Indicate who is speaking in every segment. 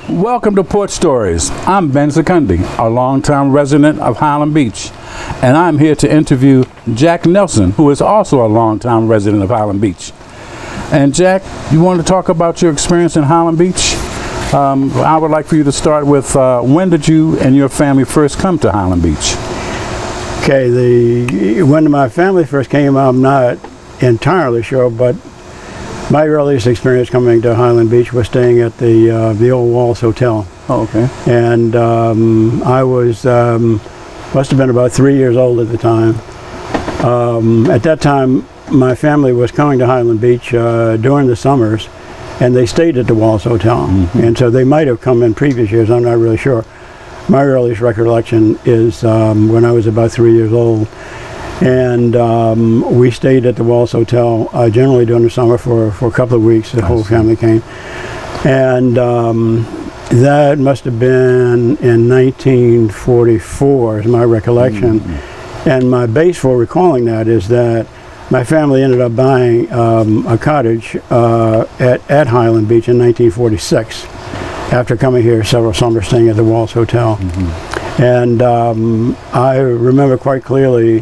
Speaker 1: Welcome to Port Stories. I'm Ben Secundi, a longtime resident of Highland Beach, and I'm here to interview Jack Nelson, who is also a longtime resident of Highland Beach. And Jack, you want to talk about your experience in Highland Beach? I would like for you to start with when did you and your family first come to Highland Beach?
Speaker 2: Okay, when my family first came, I'm not entirely sure, but my earliest experience coming to Highland Beach was staying at the old Walls Hotel.
Speaker 1: Oh, okay.
Speaker 2: And I was, must have been about 3 years old at the time. At that time, my family was coming to Highland Beach during the summers, and they stayed at the Walls Hotel. Mm-hmm. And so they might have come in previous years, I'm not really sure. My earliest recollection is when I was about 3 years old. And we stayed at the Walls Hotel generally during the summer for a couple of weeks. The whole family came. And that must have been in 1944 is my recollection. Mm-hmm. And my base for recalling that is that my family ended up buying a cottage at Highland Beach in 1946 after coming here several summers staying at the Walls Hotel. Mm-hmm. And I remember quite clearly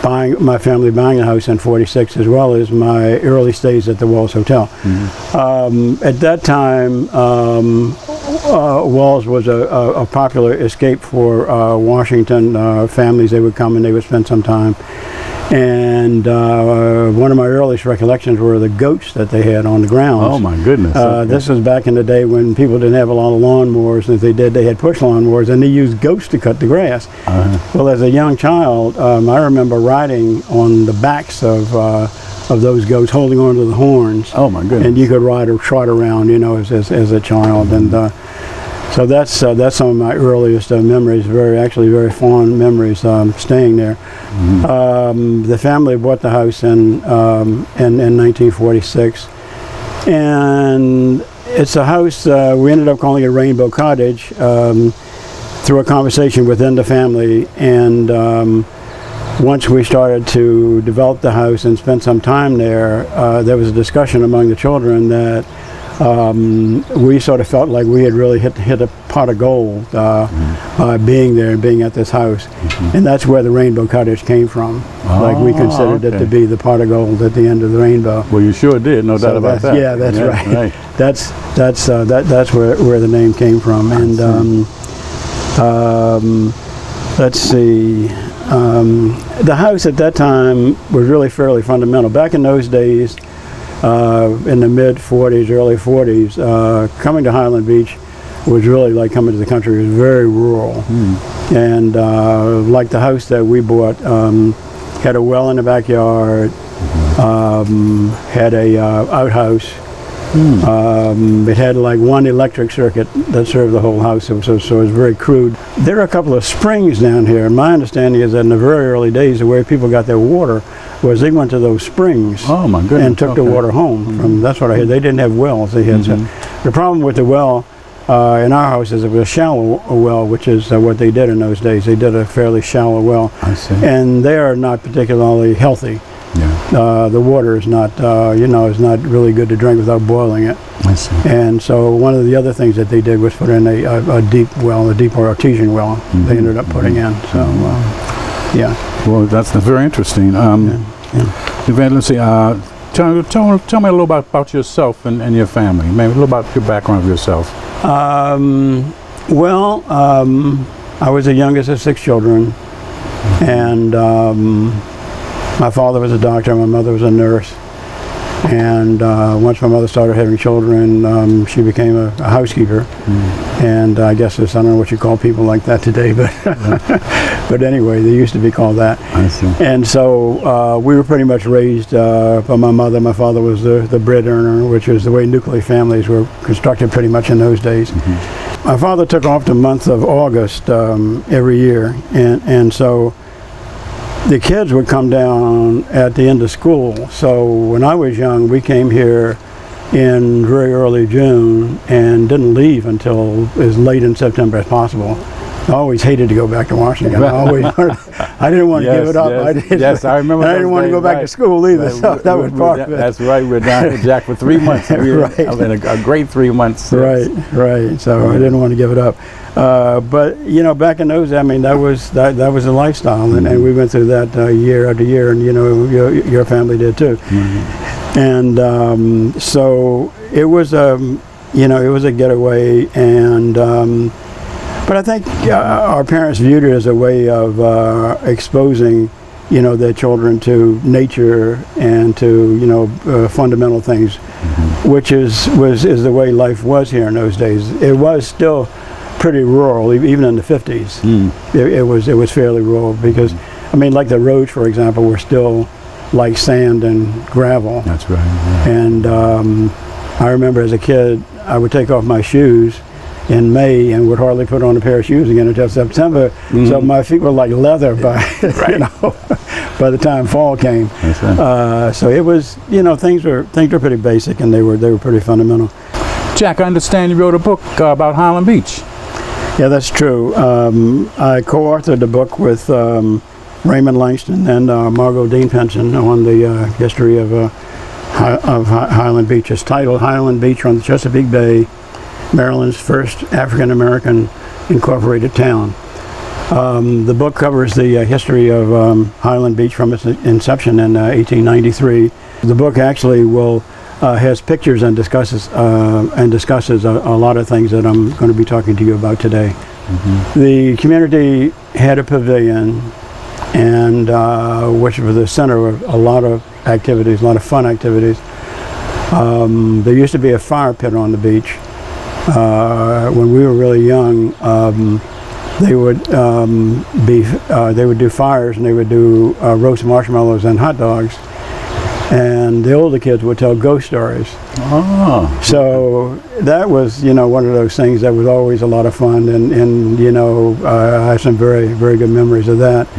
Speaker 2: my family buying a house in '46, as well as my early stays at the Walls Hotel. Mm-hmm. At that time, Walls was a popular escape for Washington families. They would come and they would spend some time. And one of my earliest recollections were the goats that they had on the grounds.
Speaker 1: Oh my goodness. Okay.
Speaker 2: This was back in the day when people didn't have a lot of lawnmowers, and if they did, they had push lawnmowers, and they used goats to cut the grass. Uh-huh. Well, as a young child, I remember riding on the backs of those goats, holding on to the horns.
Speaker 1: Oh my goodness.
Speaker 2: And you could ride or trot around, you know, as a child. Mm-hmm. And so that's some of my earliest memories, actually very fond memories staying there. Mm-hmm. The family bought the house in 1946, and it's a house we ended up calling it Rainbow Cottage through a conversation within the family. And once we started to develop the house and spend some time there, there was a discussion among the children that we sort of felt like we had really hit a pot of gold by being there and being at this house. Mm-hmm. And that's where the Rainbow Cottage came from.
Speaker 1: Oh,
Speaker 2: like we considered it to be the pot of gold at the end of the rainbow.
Speaker 1: Well, you sure did, no doubt about that.
Speaker 2: Yeah, that's right. That's where the name came from. And let's see. The house at that time was really fairly fundamental. Back in those days, in the mid-40s, early 40s, coming to Highland Beach was really like coming to the country. It was very rural. Mm. And like the house that we bought, had a well in the backyard, had a outhouse. Mm. It had like one electric circuit that served the whole house, so it was very crude. There are a couple of springs down here, and my understanding is that in the very early days, the way people got their water was they went to those springs.
Speaker 1: Oh my goodness.
Speaker 2: And took the water home. Mm-hmm. That's what I heard. They didn't have wells. They had the problem with the well in our house is it was a shallow well, which is what they did in those days. They did a fairly shallow well.
Speaker 1: I see.
Speaker 2: And they are not particularly healthy. Yeah. The water is not, is not really good to drink without boiling it.
Speaker 1: I see. And
Speaker 2: so one of the other things that they did was put in a deep well, a deep artesian well. Mm-hmm. They ended up putting in. So, yeah.
Speaker 1: Well, that's very interesting. Let's see. Tell me a little about yourself and your family. Maybe a little about your background of yourself.
Speaker 2: I was the youngest of 6 children, and my father was a doctor, my mother was a nurse, and once my mother started having children, she became a housekeeper. And I guess I don't know what you call people like that today, but but anyway, they used to be called that.
Speaker 1: I see.
Speaker 2: And so we were pretty much raised by my mother. My father was the bread earner, which is the way nuclear families were constructed pretty much in those days. Mm-hmm. My father took off the month of August every year, and so the kids would come down at the end of school. So when I was young, we came here in very early June and didn't leave until as late in September as possible. I always hated to go back to Washington. I didn't want to give it up.
Speaker 1: Yes, I remember.
Speaker 2: And I didn't want to go back to school either. So that was part of it.
Speaker 1: That's right. We're down here, Jack, for 3 months.
Speaker 2: Right.
Speaker 1: I mean, a great 3 months.
Speaker 2: Right. So I didn't want to give it up. But you know, back in those, I mean, that was a lifestyle, and we went through that year after year, and you know, your family did too. And so it was, you know, it was a getaway, and. But I think our parents viewed it as a way of exposing, you know, their children to nature and to, you know, fundamental things, which is the way life was here in those days. It was still pretty rural, even in the 50s. It was fairly rural because, I mean, like the roads, for example, were still like sand and gravel.
Speaker 1: That's right. Yeah.
Speaker 2: And I remember as a kid, I would take off my shoes in May and would hardly put on a pair of shoes again until September. So my feet were like leather by you know, by the time fall came.
Speaker 1: That's right.
Speaker 2: So it was, you know, things were pretty basic, and they were pretty fundamental.
Speaker 1: Jack, I understand you wrote a book about Highland Beach.
Speaker 2: Yeah, that's true. I co-authored the book with Raymond Langston and Margot Dean Penson on the history of Highland Beach. It's titled Highland Beach on the Chesapeake Bay, Maryland's first African-American incorporated town. The book covers the history of Highland Beach from its inception in 1893. The book actually has pictures and discusses a lot of things that I'm going to be talking to you about today. The community had a pavilion, and which was the center of a lot of activities, a lot of fun activities. There used to be a fire pit on the beach. When we were really young, they would do fires, and they would do roast marshmallows and hot dogs, and the older kids would tell ghost stories. So that was, you know, one of those things that was always a lot of fun, and you know, I have some very, very good memories of that.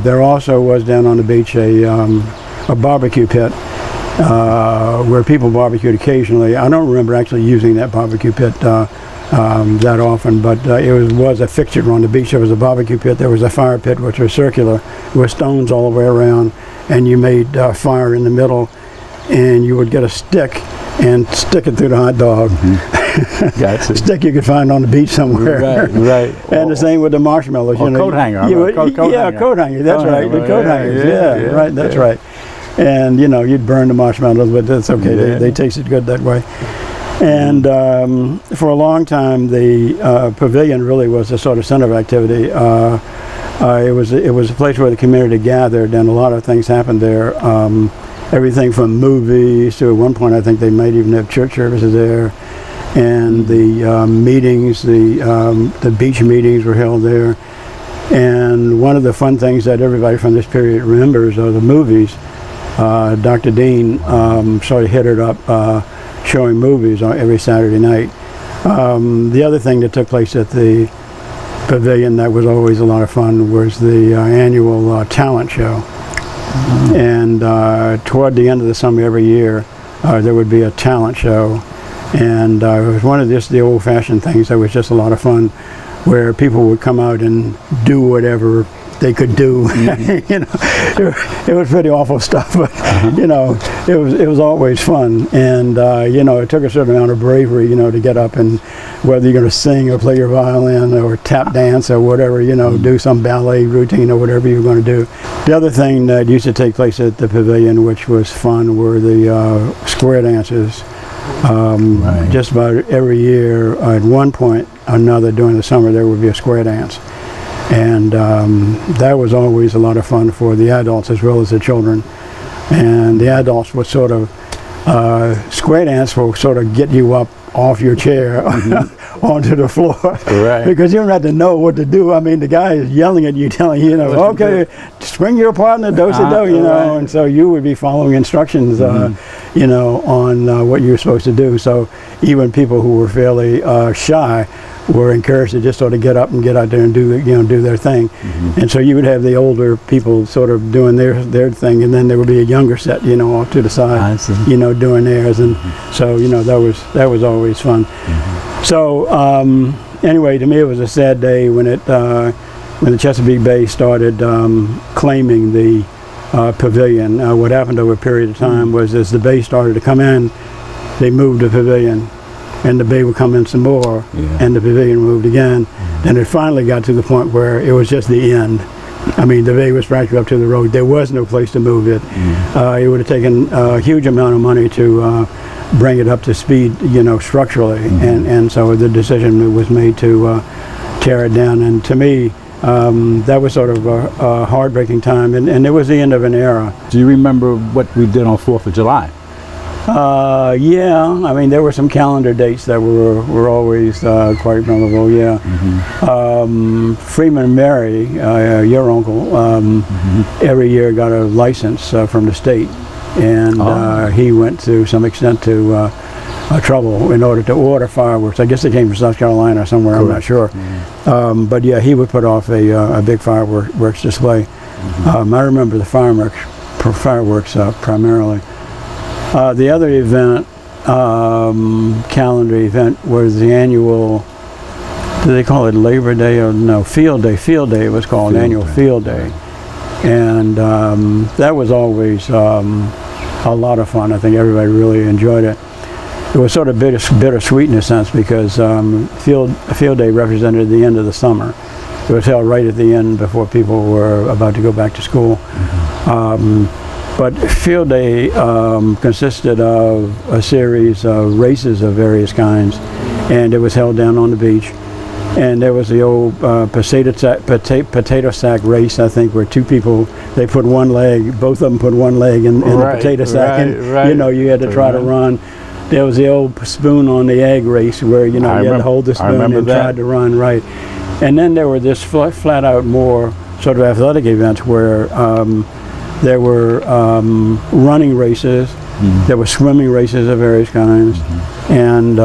Speaker 2: There also was down on the beach a barbecue pit. Where people barbecued occasionally. I don't remember actually using that barbecue pit that often, but it was a fixture on the beach. There was a barbecue pit, there was a fire pit, which was circular, with stones all the way around, and you made fire in the middle, and you would get a stick and stick it through the hot dog.
Speaker 1: Gotcha.
Speaker 2: Stick you could find on the beach somewhere.
Speaker 1: Right.
Speaker 2: And the same with the marshmallows.
Speaker 1: Or coat hanger.
Speaker 2: Coat hanger. That's right. The coat hangers. Yeah, right. That's right. And you know, you'd burn the marshmallows, but that's okay. They tasted good that way. And for a long time, the pavilion really was the sort of center of activity. It was a place where the community gathered, and a lot of things happened there. Everything from movies to, at one point, I think they might even have church services there. And the meetings, the beach meetings were held there. And one of the fun things that everybody from this period remembers are the movies. Dr. Dean sort of hit it up showing movies every Saturday night. The other thing that took place at the pavilion that was always a lot of fun was the annual talent show. And toward the end of the summer every year, there would be a talent show. And it was one of the old-fashioned things that was just a lot of fun, where people would come out and do whatever they could do. You know, it was pretty awful stuff, but you know, it was always fun. And you know, it took a certain amount of bravery, you know, to get up, and whether you're going to sing or play your violin or tap dance or whatever, you know, do some ballet routine or whatever you're going to do. The other thing that used to take place at the pavilion, which was fun, were the square dances. Just about every year, at one point or another during the summer, there would be a square dance. And that was always a lot of fun for the adults as well as the children. And the adults would sort of, square dance will sort of get you up off your chair onto the floor. Right. Because you don't have to know what to do. I mean, the guy is yelling at you, telling you, you know, okay, swing your partner, do-si-do, you know, and so you would be following instructions, you know, on what you're supposed to do. So even people who were fairly shy were encouraged to just sort of get up and get out there and do, you know, do their thing. And so you would have the older people sort of doing their thing, and then there would be a younger set, you know, off to the side, you know, doing theirs. And so, you know, that was always fun. So anyway, to me it was a sad day when the Chesapeake Bay started claiming the pavilion. What happened over a period of time was, as the bay started to come in, they moved the pavilion, and the bay would come in some more, and the pavilion moved again. And it finally got to the point where it was just the end. I mean, the bay was practically up to the road. There was no place to move it. It would have taken a huge amount of money to bring it up to speed, structurally. And so the decision was made to tear it down. And to me, that was sort of a heartbreaking time, and it was the end of an era.
Speaker 1: Do you remember what we did on 4th of July?
Speaker 2: Yeah, I mean, there were some calendar dates that were always quite memorable, yeah. Freeman Mary, your uncle, every year got a license from the state, and he went to some extent to trouble in order to order fireworks. I guess they came from South Carolina or somewhere, I'm not sure. But yeah, he would put off a big fireworks display. I remember the fireworks primarily. The other event, calendar event, was the annual, do they call it Labor Day or no, Field Day? Field Day it was called, annual Field Day. And that was always a lot of fun. I think everybody really enjoyed it. It was sort of bittersweet in a sense, because Field Day represented the end of the summer. It was held right at the end before people were about to go back to school. But Field Day consisted of a series of races of various kinds, and it was held down on the beach. And there was the old potato sack race, I think, where two people, they put one leg, both of them put one leg in the potato sack, and you had to try to run. There was the old spoon on the egg race, where you had to hold the spoon and try to run, right. And then there were this flat out more sort of athletic events where there were running races, there were swimming races of various kinds, and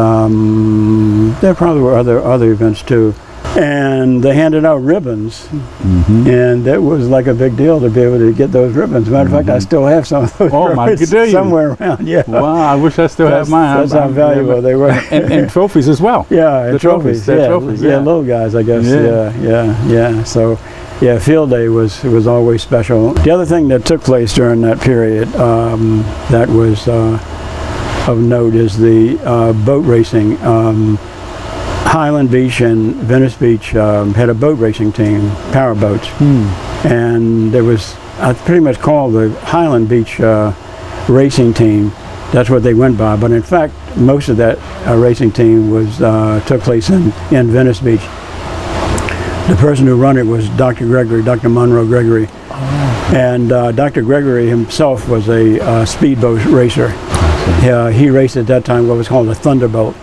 Speaker 2: there probably were other events too. And they handed out ribbons, and that was like a big deal to be able to get those ribbons. As a matter of fact, I still have some of those ribbons somewhere around. Yeah.
Speaker 1: Wow, I wish I still had mine.
Speaker 2: That's how valuable they were.
Speaker 1: and trophies as well.
Speaker 2: Yeah, and trophies.
Speaker 1: Trophies.
Speaker 2: Yeah, little guys, I guess. Yeah. So, yeah, Field Day was always special. The other thing that took place during that period that was of note is the boat racing. Highland Beach and Venice Beach had a boat racing team, power boats, and there was pretty much called the Highland Beach racing team. That's what they went by. But in fact, most of that racing team took place in Venice Beach. The person who ran it was Dr. Monroe Gregory, and Dr. Gregory himself was a speedboat racer. He raced at that time what was called a Thunderbolt.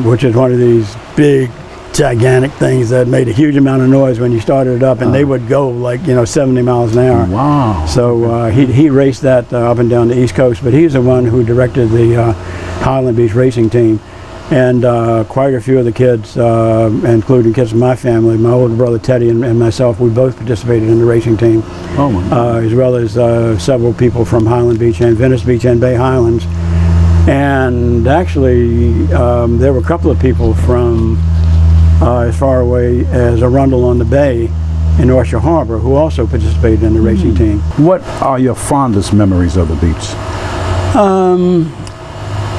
Speaker 2: Which is one of these big, gigantic things that made a huge amount of noise when you started it up, and they would go like 70 miles an hour. Wow! So he raced that up and down the East Coast, but he's the one who directed the Highland Beach racing team, and quite a few of the kids, including kids from my family, my older brother Teddy and myself, we both participated in the racing team, as well as several people from Highland Beach and Venice Beach and Bay Highlands. And actually, there were a couple of people from as far away as Arundel on the Bay in Oyster Harbor who also participated in the racing team.
Speaker 1: What are your fondest memories of the beach?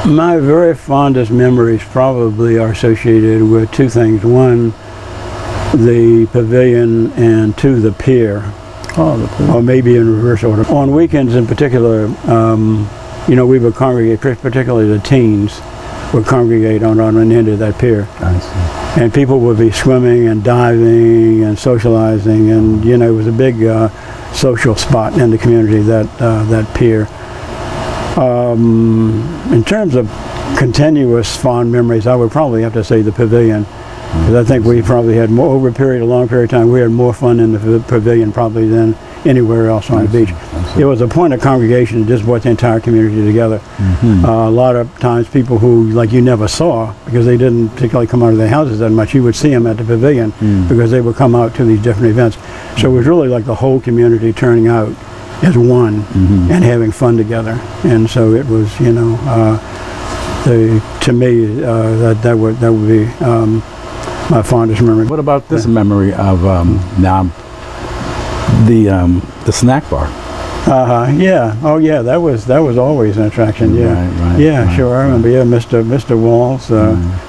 Speaker 2: My very fondest memories probably are associated with two things. One, the pavilion, and two, the pier. The pier. Or maybe in reverse order. On weekends in particular, we would congregate, particularly the teens would congregate on an end of that pier. I see. And people would be swimming and diving and socializing, and it was a big social spot in the community, that pier. In terms of continuous fond memories, I would probably have to say the pavilion, because I think we probably had more, over a long period of time, we had more fun in the pavilion probably than anywhere else on the beach. It was a point of congregation that just brought the entire community together. A lot of times people who you never saw, because they didn't particularly come out of their houses that much, you would see them at the pavilion because they would come out to these different events. So it was really like the whole community turning out as one and having fun together. And so it was, to me, that would be my fondest memory.
Speaker 1: What about this memory of now the snack bar?
Speaker 2: Yeah. Oh, yeah. That was always an attraction. Yeah. Yeah. Sure. I remember. Yeah. Mr. Walls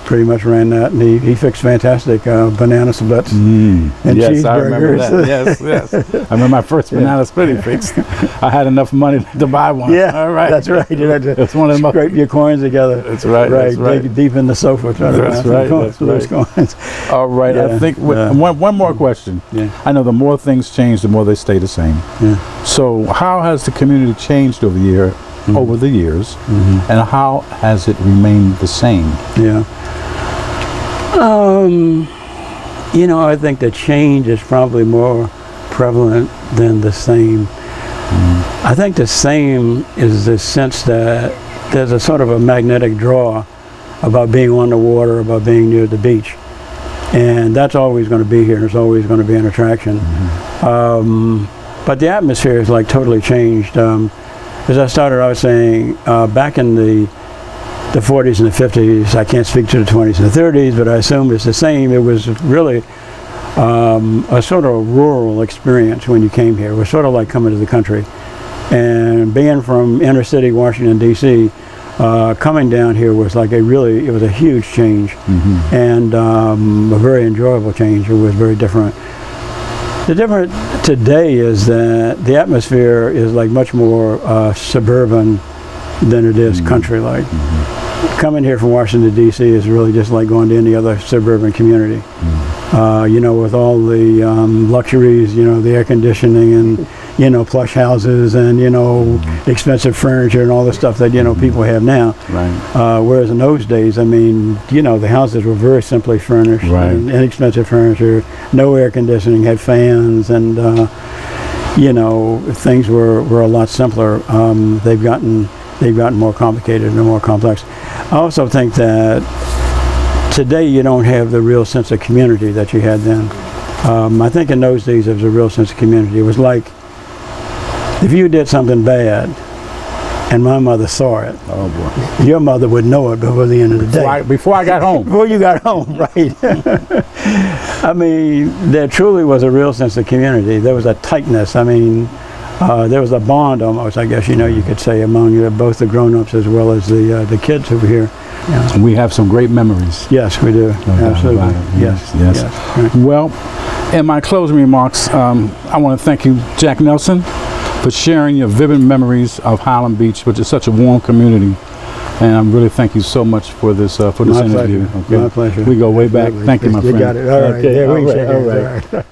Speaker 2: pretty much ran that, and he fixed fantastic banana splits and
Speaker 1: Yes, I remember
Speaker 2: cheeseburgers.
Speaker 1: that. Yes. I remember my first banana split he fixed. I had enough money to buy one.
Speaker 2: Yeah.
Speaker 1: All right.
Speaker 2: That's right. You had to
Speaker 1: It's one of them.
Speaker 2: scrape your coins together.
Speaker 1: That's right.
Speaker 2: Right.
Speaker 1: That's right.
Speaker 2: Dig deep in the sofa. Try to
Speaker 1: That's
Speaker 2: find
Speaker 1: right.
Speaker 2: those coins.
Speaker 1: All right.
Speaker 2: Yeah,
Speaker 1: I think
Speaker 2: yeah.
Speaker 1: one more question.
Speaker 2: Yeah.
Speaker 1: I know the more things change, the more they stay the same.
Speaker 2: Yeah.
Speaker 1: So how has the community changed over the years, and how has it remained the same?
Speaker 2: Yeah. You know, I think the change is probably more prevalent than the same. I think the same is the sense that there's a sort of a magnetic draw about being on the water, about being near the beach. And that's always going to be here. There's always going to be an attraction. But the atmosphere is like totally changed. As I started out saying, back in the 40s and the 50s, I can't speak to the 20s and the 30s, but I assume it's the same. It was really a sort of rural experience when you came here. It was sort of like coming to the country. And being from inner city Washington, D.C., coming down here was like it was a huge change, and a very enjoyable change. It was very different. The difference today is that the atmosphere is like much more suburban than it is country-like. Coming here from Washington, D.C. is really just like going to any other suburban community. You know, with all the luxuries, you know, the air conditioning and, you know, plush houses and, you know, expensive furniture and all the stuff that, you know, people have now.
Speaker 1: Right.
Speaker 2: Whereas in those days, I mean, you know, the houses were very simply furnished, and inexpensive furniture, no air conditioning, had fans, and, you know, things were a lot simpler. They've gotten more complicated and more complex. I also think that today you don't have the real sense of community that you had then. I think in those days there was a real sense of community. It was like if you did something bad and my mother saw it,
Speaker 1: oh boy,
Speaker 2: your mother would know it before the end of the day.
Speaker 1: Before I got home.
Speaker 2: Before you got home, right. I mean, there truly was a real sense of community. There was a tightness. I mean, there was a bond almost, I guess, you know, you could say, among both the grown-ups as well as the kids over here. Yeah.
Speaker 1: We have some great memories.
Speaker 2: Yes, we do. Absolutely. Yes.
Speaker 1: Right. Well, in my closing remarks, I want to thank you, Jack Nelson, for sharing your vivid memories of Highland Beach, which is such a warm community. And I really thank you so much for this interview.
Speaker 2: Pleasure.
Speaker 1: Okay?
Speaker 2: My pleasure.
Speaker 1: We go way back. Thank you, my friend.
Speaker 2: You got it. All right.
Speaker 1: Okay.
Speaker 2: Yeah,
Speaker 1: All right.